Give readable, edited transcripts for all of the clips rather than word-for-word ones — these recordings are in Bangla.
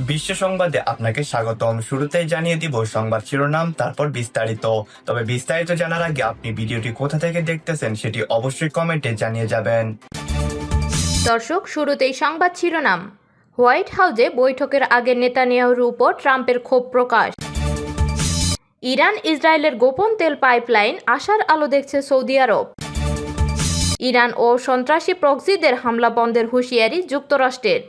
বিশ্ব সংবাদে আপনাকে স্বাগতম। শুরুতেই জানিয়ে দিব সংবাদ শিরোনাম, তারপর বিস্তারিত। তবে বিস্তারিত জানার আগে আপনি ভিডিওটি কোথা থেকে দেখতেছেন সেটি অবশ্যই কমেন্টে জানিয়ে যাবেন। দর্শক, শুরুতেই সংবাদ শিরোনাম। হোয়াইট হাউসে বৈঠকের আগে নেতানিয়াহুর উপর ট্রাম্পের ক্ষোভ প্রকাশ। ইরান ইসরায়েলের গোপন তেল পাইপলাইন আশার আলো দেখছে সৌদি আরব। ইরান ও সন্ত্রাসী প্রক্সিদের হামলা বন্ধের হুঁশিয়ারি যুক্তরাষ্ট্রের।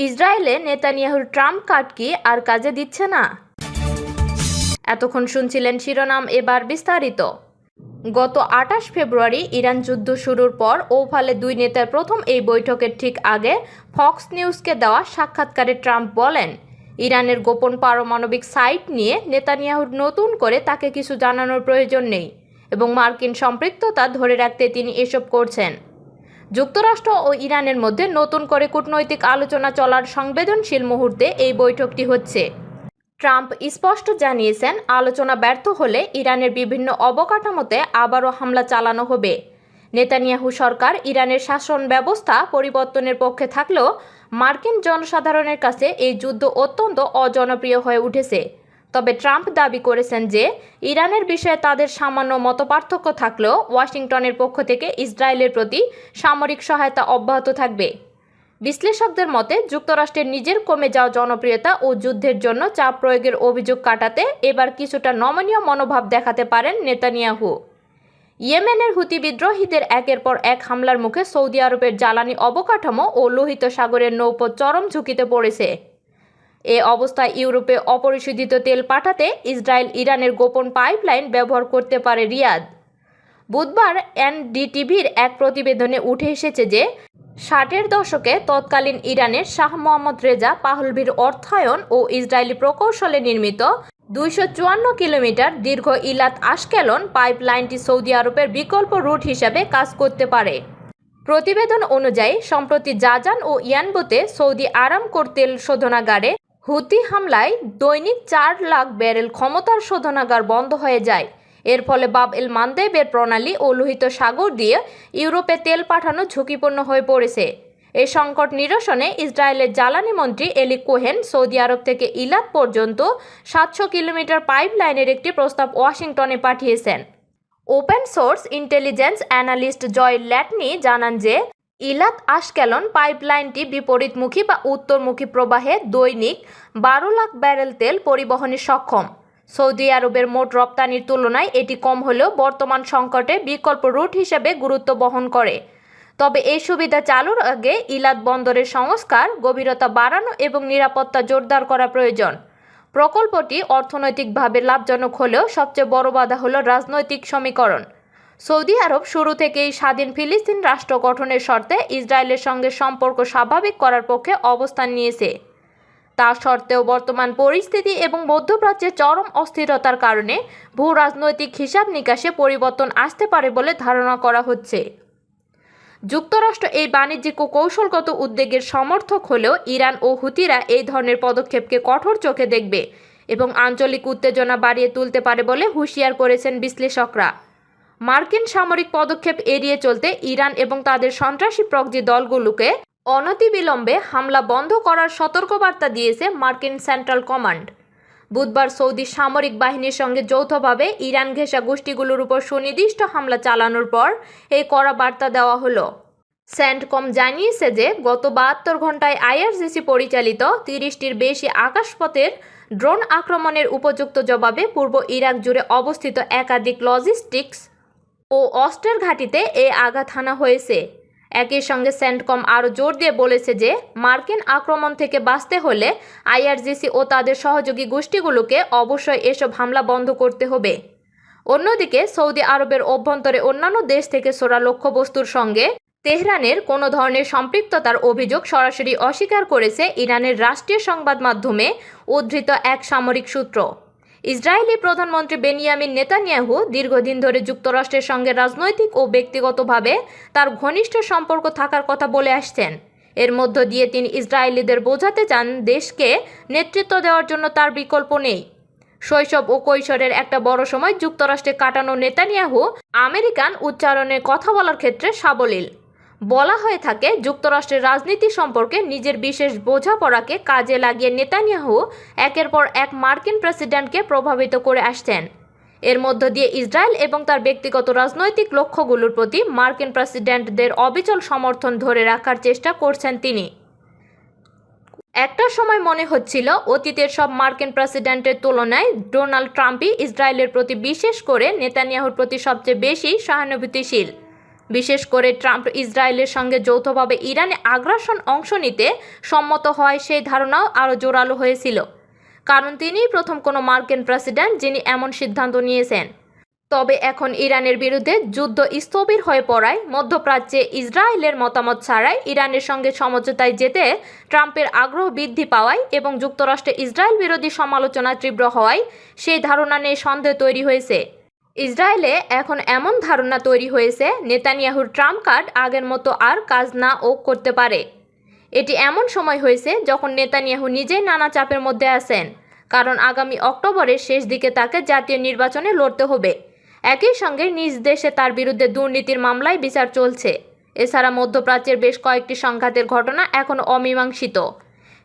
ইসরায়েলে নেতানিয়াহুর ট্রাম্প কার্ড কি আর কাজে দিচ্ছে না? এতক্ষণ শুনছিলেন শিরোনাম, এবার বিস্তারিত। গত 28 ফেব্রুয়ারি ইরান যুদ্ধ শুরুর পর ওভালে দুই নেতার প্রথম এই বৈঠকের ঠিক আগে ফক্স নিউজকে দেওয়া সাক্ষাৎকারে ট্রাম্প বলেন, ইরানের গোপন পারমাণবিক সাইট নিয়ে নেতানিয়াহুর নতুন করে তাকে কিছু জানানোর প্রয়োজন নেই এবং মার্কিন সম্পৃক্ততা ধরে রাখতে তিনি এসব করছেন। যুক্তরাষ্ট্র ও ইরানের মধ্যে নতুন করে কূটনৈতিক আলোচনা চলার সংবেদনশীল মুহূর্তে এই বৈঠকটি হচ্ছে। ট্রাম্প স্পষ্ট জানিয়েছেন, আলোচনা ব্যর্থ হলে ইরানের বিভিন্ন অবকাঠামোতে আবারও হামলা চালানো হবে। নেতানিয়াহু সরকার ইরানের শাসন ব্যবস্থা পরিবর্তনের পক্ষে থাকলেও মার্কিন জনসাধারণের কাছে এই যুদ্ধ অত্যন্ত অজনপ্রিয় হয়ে উঠেছে। তবে ট্রাম্প দাবি করেছেন যে ইরানের বিষয়ে তাদের সামান্য মতপার্থক্য থাকলেও ওয়াশিংটনের পক্ষ থেকে ইসরায়েলের প্রতি সামরিক সহায়তা অব্যাহত থাকবে। বিশ্লেষকদের মতে, যুক্তরাষ্ট্রের নিজের কমে যাওয়া জনপ্রিয়তা ও যুদ্ধের জন্য চাপ প্রয়োগের অভিযোগ কাটাতে এবার কিছুটা নমনীয় মনোভাব দেখাতে পারেন নেতানিয়াহু। ইয়েমেনের হুতি বিদ্রোহীদের একের পর এক হামলার মুখে সৌদি আরবের জ্বালানি অবকাঠামো ও লোহিত সাগরের নৌপথ চরম ঝুঁকিতে পড়েছে। এ অবস্থায় ইউরোপে অপরিশোধিত তেল পাঠাতে ইসরায়েল ইরানের গোপন পাইপলাইন ব্যবহার করতে পারে রিয়াদ। বুধবার এনডিটিভির এক প্রতিবেদনে উঠে এসেছে যে 60-এর দশকে তৎকালীন ইরানের শাহ মোহাম্মদ রেজা পাহলভির অর্থায়ন ও ইসরায়েলি প্রকৌশলে নির্মিত 254 কিলোমিটার দীর্ঘ ইলাত আশকেলন পাইপলাইনটি সৌদি আরবের বিকল্প রুট হিসাবে কাজ করতে পারে। প্রতিবেদন অনুযায়ী সম্প্রতি জাজান ও ইয়ানবুতে সৌদি আরামকোর তেল শোধনাগারে হুতি হামলায় দৈনিক 4 লাখ ব্যারেল ক্ষমতার শোধনাগার বন্ধ হয়ে যায়। এর ফলে বাব এল মানদেবের প্রণালী ও লোহিত সাগর দিয়ে ইউরোপে তেল পাঠানো ঝুঁকিপূর্ণ হয়ে পড়েছে। এই সংকট নিরসনে ইসরায়েলের জ্বালানি মন্ত্রী এলি কোহেন সৌদি আরব থেকে ইলাত পর্যন্ত 700 কিলোমিটার পাইপলাইনের একটি প্রস্তাব ওয়াশিংটনে পাঠিয়েছেন। ওপেন সোর্স ইন্টেলিজেন্স অ্যানালিস্ট জয় ল্যাটনি জানান যে ইলাত আশকেলন পাইপলাইনটি বিপরীতমুখী বা উত্তরমুখী প্রবাহে দৈনিক 12 লাখ ব্যারেল তেল পরিবহনে সক্ষম। সৌদি আরবের মোট রপ্তানির তুলনায় এটি কম হলেও বর্তমান সংকটে বিকল্প রুট হিসেবে গুরুত্ব বহন করে। তবে এই সুবিধা চালুর আগে ইলাত বন্দরের সংস্কার, গভীরতা বাড়ানো এবং নিরাপত্তা জোরদার করা প্রয়োজন। প্রকল্পটি অর্থনৈতিকভাবে লাভজনক হলেও সবচেয়ে বড় বাধা হল রাজনৈতিক সমীকরণ। সৌদি আরব শুরু থেকেই স্বাধীন ফিলিস্তিন রাষ্ট্র গঠনের শর্তে ইসরায়েলের সঙ্গে সম্পর্ক স্বাভাবিক করার পক্ষে অবস্থান নিয়েছে। তা সত্ত্বেও বর্তমান পরিস্থিতি এবং মধ্যপ্রাচ্যের চরম অস্থিরতার কারণে ভূ রাজনৈতিক হিসাব নিকাশে পরিবর্তন আসতে পারে বলে ধারণা করা হচ্ছে। যুক্তরাষ্ট্র এই বাণিজ্যিক ও কৌশলগত উদ্বেগের সমর্থক হলেও ইরান ও হুতিরা এই ধরনের পদক্ষেপকে কঠোর চোখে দেখবে এবং আঞ্চলিক উত্তেজনা বাড়িয়ে তুলতে পারে বলে হুঁশিয়ার করেছেন বিশ্লেষকরা। মার্কিন সামরিক পদক্ষেপ এড়িয়ে চলতে ইরান এবং তাদের সন্ত্রাসী প্রক্সি দলগুলোকে অনতিবিলম্বে হামলা বন্ধ করার সতর্কবার্তা দিয়েছে মার্কিন সেন্ট্রাল কমান্ড। বুধবার সৌদি সামরিক বাহিনীর সঙ্গে যৌথভাবে ইরান ঘেঁষা গোষ্ঠীগুলোর উপর সুনির্দিষ্ট হামলা চালানোর পর এই কড়া বার্তা দেওয়া হলো। সেন্টকম জানিয়েছে যে গত 72 ঘন্টায় আইআরজিসি পরিচালিত 30টির বেশি আকাশপথের ড্রোন আক্রমণের উপযুক্ত জবাবে পূর্ব ইরাক জুড়ে অবস্থিত একাধিক লজিস্টিক্স ও অস্ত্রের ঘাঁটিতে এই আঘাত হানা হয়েছে। একই সঙ্গে সেন্টকম আরও জোর দিয়ে বলেছে যে মার্কিন আক্রমণ থেকে বাঁচতে হলে আইআরজিসি ও তাদের সহযোগী গোষ্ঠীগুলোকে অবশ্যই এসব হামলা বন্ধ করতে হবে। অন্যদিকে সৌদি আরবের অভ্যন্তরে অন্যান্য দেশ থেকে ছোড়া লক্ষ্যবস্তুর সঙ্গে তেহরানের কোনো ধরনের সম্পৃক্ততার অভিযোগ সরাসরি অস্বীকার করেছে ইরানের রাষ্ট্রীয় সংবাদ মাধ্যমে উদ্ধৃত এক সামরিক সূত্র। ইসরায়েলি প্রধানমন্ত্রী বেনিয়ামিন নেতানিয়াহু দীর্ঘদিন ধরে যুক্তরাষ্ট্রের সঙ্গে রাজনৈতিক ও ব্যক্তিগতভাবে তার ঘনিষ্ঠ সম্পর্ক থাকার কথা বলে আসছেন। এর মধ্য দিয়ে তিনি ইসরায়েলিদের বোঝাতে চান দেশকে নেতৃত্ব দেওয়ার জন্য তার বিকল্প নেই। শৈশব ও কৈশোরের একটা বড় সময় যুক্তরাষ্ট্রে কাটানো নেতানিয়াহু আমেরিকান উচ্চারণে কথা বলার ক্ষেত্রে সাবলীল। বলা হয়ে থাকে যুক্তরাষ্ট্রের রাজনীতি সম্পর্কে নিজের বিশেষ বোঝাপড়াকে কাজে লাগিয়ে নেতানিয়াহু একের পর এক মার্কিন প্রেসিডেন্টকে প্রভাবিত করে আসছেন। এর মধ্য দিয়ে ইসরায়েল এবং তার ব্যক্তিগত রাজনৈতিক লক্ষ্যগুলোর প্রতি মার্কিন প্রেসিডেন্টদের অবিচল সমর্থন ধরে রাখার চেষ্টা করছেন তিনি। একটা সময় মনে হচ্ছিল অতীতের সব মার্কিন প্রেসিডেন্টের তুলনায় ডোনাল্ড ট্রাম্পই ইসরায়েলের প্রতি, বিশেষ করে নেতানিয়াহুর প্রতি সবচেয়ে বেশি সহানুভূতিশীল। বিশেষ করে ট্রাম্প ইসরায়েলের সঙ্গে যৌথভাবে ইরানে আগ্রাসন অংশ নিতে সম্মত হওয়ায় সেই ধারণাও আরও জোরালো হয়েছিল, কারণ তিনিই প্রথম কোনো মার্কিন প্রেসিডেন্ট যিনি এমন সিদ্ধান্ত নিয়েছেন। তবে এখন ইরানের বিরুদ্ধে যুদ্ধ স্থবির হয়ে পড়ায়, মধ্যপ্রাচ্যে ইসরায়েলের মতামত ছাড়াই ইরানের সঙ্গে সমঝোতায় যেতে ট্রাম্পের আগ্রহ বৃদ্ধি পাওয়ায় এবং যুক্তরাষ্ট্রে ইসরায়েল বিরোধী সমালোচনা তীব্র হওয়ায় সেই ধারণা নিয়ে সন্দেহ তৈরি হয়েছে। ইসরায়েলে এখন এমন ধারণা তৈরি হয়েছে নেতানিয়াহুর ট্রাম্প কার্ড আগের মতো আর কাজ নাও করতে পারে। এটি এমন সময় হয়েছে যখন নেতানিয়াহু নিজেই নানা চাপের মধ্যে আছেন, কারণ আগামী অক্টোবরের শেষ দিকে তাকে জাতীয় নির্বাচনে লড়তে হবে। একই সঙ্গে নিজ দেশে তার বিরুদ্ধে দুর্নীতির মামলায় বিচার চলছে। এছাড়া মধ্যপ্রাচ্যের বেশ কয়েকটি সংঘাতের ঘটনা এখনও অমীমাংসিত।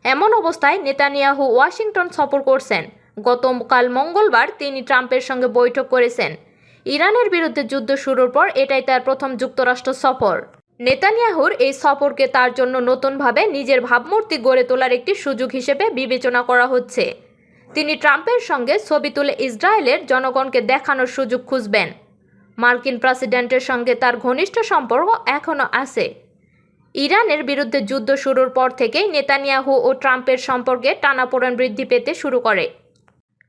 এমন অবস্থায় নেতানিয়াহু ওয়াশিংটন সফর করছেন। গতকাল মঙ্গলবার তিনি ট্রাম্পের সঙ্গে বৈঠক করেছেন। ইরানের বিরুদ্ধে যুদ্ধ শুরুর পর এটাই তার প্রথম যুক্তরাষ্ট্র সফর। নেতানিয়াহুর এই সফরকে তার জন্য নতুনভাবে নিজের ভাবমূর্তি গড়ে তোলার একটি সুযোগ হিসেবে বিবেচনা করা হচ্ছে। তিনি ট্রাম্পের সঙ্গে ছবি তুলে ইসরায়েলের জনগণকে দেখানোর সুযোগ খুঁজবেন। মার্কিন প্রেসিডেন্টের সঙ্গে তার ঘনিষ্ঠ সম্পর্ক এখনও আছে। ইরানের বিরুদ্ধে যুদ্ধ শুরুর পর থেকেই নেতানিয়াহু ও ট্রাম্পের সম্পর্কে টানাপোড়েন বৃদ্ধি পেতে শুরু করে।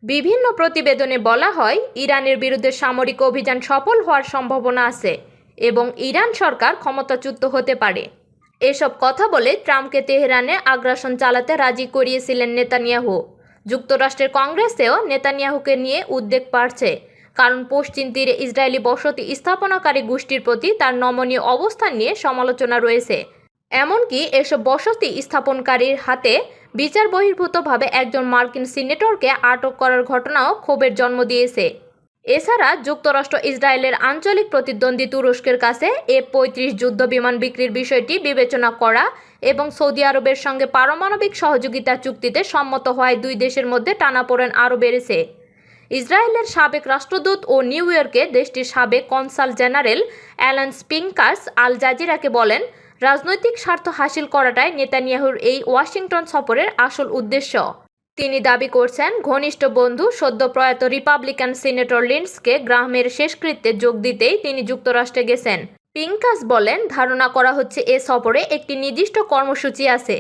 বিভিন্ন প্রতিবেদনে বলা হয় ইরানের বিরুদ্ধে সামরিক অভিযান সফল হওয়ার সম্ভাবনা আছে এবং ইরান সরকার ক্ষমতাচ্যুত হতে পারে। এসব কথা বলে ট্রাম্পকে তেহরানে আগ্রাসন চালাতে রাজি করিয়েছিলেন নেতানিয়াহু। যুক্তরাষ্ট্রের কংগ্রেসেও নেতানিয়াহুকে নিয়ে উদ্বেগ বাড়ছে, কারণ পশ্চিম তীরে ইসরায়েলি বসতি স্থাপনাকারী গোষ্ঠীর প্রতি তার নমনীয় অবস্থান নিয়ে সমালোচনা রয়েছে। এমনকি এসব বসতি স্থাপনকারীর হাতে বিচার বহির্ভূতভাবে একজন মার্কিন সিনেটরকে আটক করার ঘটনাও ক্ষোভের জন্ম দিয়েছে। এছাড়া যুক্তরাষ্ট্র ইসরায়েলের আঞ্চলিক প্রতিদ্বন্দ্বী তুরস্কের কাছে F-35 যুদ্ধ বিমান বিক্রির বিষয়টি বিবেচনা করা এবং সৌদি আরবের সঙ্গে পারমাণবিক সহযোগিতা চুক্তিতে সম্মত হওয়ায় দুই দেশের মধ্যে টানাপোড়েন আরও বেড়েছে। ইসরায়েলের সাবেক রাষ্ট্রদূত ও নিউ ইয়র্কে দেশটির সাবেক কনসাল জেনারেল অ্যালান স্পিংকার্স আল জাজিরাকে বলেন, রাজনৈতিক স্বার্থ হাসিল করাটাই নেতানিয়াহুর এই ওয়াশিংটন সফরের আসল উদ্দেশ্য। তিনি দাবি করছেন ঘনিষ্ঠ বন্ধু সদ্য প্রয়াত রিপাবলিকান সিনেটর লিন্ডসকে গ্রাহামের শেষকৃত্যে যোগ দিতেই তিনি যুক্তরাষ্ট্রে গেছেন। পিংকাস বলেন, ধারণা করা হচ্ছে এ সফরে একটি নির্দিষ্ট কর্মসূচি আছে।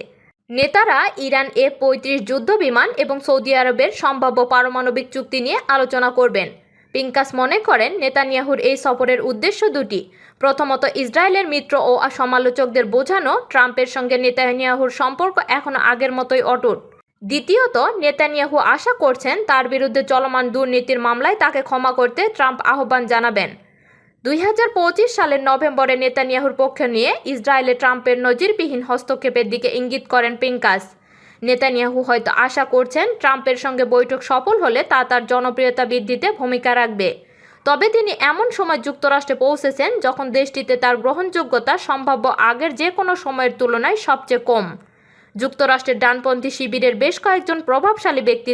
নেতারা ইরান F-35 যুদ্ধ বিমান এবং সৌদি আরবের সম্ভাব্য পারমাণবিক চুক্তি নিয়ে আলোচনা করবেন। পিংকাস মনে করেন নেতানিয়াহুর এই সফরের উদ্দেশ্য দুটি। প্রথমত, ইসরায়েলের মিত্র ও সমালোচকদের বোঝানো ট্রাম্পের সঙ্গে নেতানিয়াহুর সম্পর্ক এখনও আগের মতোই অটুট। দ্বিতীয়ত, নেতানিয়াহু আশা করছেন তার বিরুদ্ধে চলমান দুর্নীতির মামলায় তাকে ক্ষমা করতে ট্রাম্প আহ্বান জানাবেন। 2025 সালের নভেম্বরে নেতানিয়াহুর পক্ষ নিয়ে ইসরায়েলে ট্রাম্পের নজিরবিহীন হস্তক্ষেপের দিকে ইঙ্গিত করেন পিংকাস। নেতানিয়াহু হয়তো আশা করছেন ট্রাম্পের সঙ্গে বৈঠক সফল হলে তা তার জনপ্রিয়তা বৃদ্ধিতে ভূমিকা রাখবে। তবে তিনি এমন সময় যুক্তরাষ্ট্রে পৌঁছেছেন যখন দেশটিতে তার গ্রহণযোগ্যতা সম্ভাব্য আগের যে কোনো সময়ের তুলনায় সবচেয়ে কম। যুক্তরাষ্ট্রের ডানপন্থী শিবিরের বেশ কয়েকজন প্রভাবশালী ব্যক্তি